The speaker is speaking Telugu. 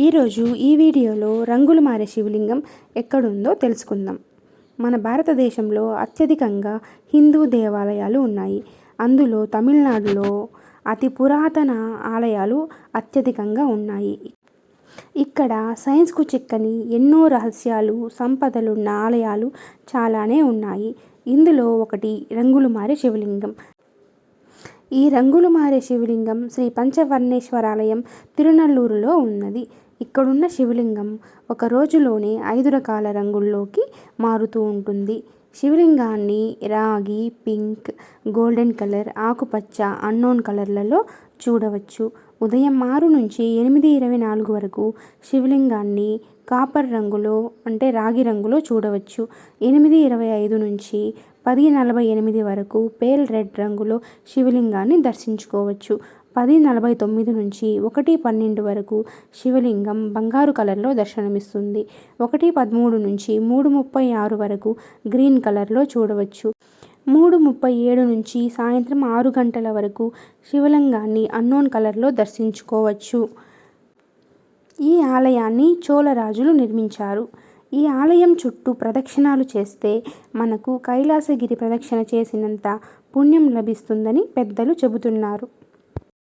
ఈరోజు ఈ వీడియోలో రంగులు మారే శివలింగం ఎక్కడుందో తెలుసుకుందాం. మన భారతదేశంలో అత్యధికంగా హిందూ దేవాలయాలు ఉన్నాయి. అందులో తమిళనాడులో అతి పురాతన ఆలయాలు అత్యధికంగా ఉన్నాయి. ఇక్కడ సైన్స్కు చిక్కని ఎన్నో రహస్యాలు, సంపదలున్న ఆలయాలు చాలానే ఉన్నాయి. ఇందులో ఒకటి రంగులు మారే శివలింగం. ఈ రంగులు మారే శివలింగం శ్రీ పంచవర్ణేశ్వరాలయం తిరునల్లూరులో ఉన్నది. ఇక్కడున్న శివలింగం ఒక రోజులోనే 5 రకాల రంగుల్లోకి మారుతూ ఉంటుంది. శివలింగాన్ని రాగి, పింక్, గోల్డెన్ కలర్, ఆకుపచ్చ, అన్నోన్ కలర్లలో చూడవచ్చు. ఉదయం 6 నుంచి 8:24 వరకు శివలింగాన్ని కాపర్ రంగులో అంటే రాగి రంగులో చూడవచ్చు. 8:25 నుంచి 10:48 వరకు పేల్ రెడ్ రంగులో శివలింగాన్ని దర్శించుకోవచ్చు. 10:49 నుంచి 1:12 వరకు శివలింగం బంగారు కలర్లో దర్శనమిస్తుంది. 1:13 నుంచి 3:36 వరకు గ్రీన్ కలర్లో చూడవచ్చు. 3:37 నుంచి సాయంత్రం 6 గంటల వరకు శివలింగాన్ని అన్నోన్ కలర్లో దర్శించుకోవచ్చు. ఈ ఆలయాన్ని చోళ రాజులు నిర్మించారు. ఈ ఆలయం చుట్టూ ప్రదక్షిణాలు చేస్తే మనకు కైలాసగిరి ప్రదక్షిణ చేసినంత పుణ్యం లభిస్తుందని పెద్దలు చెబుతున్నారు.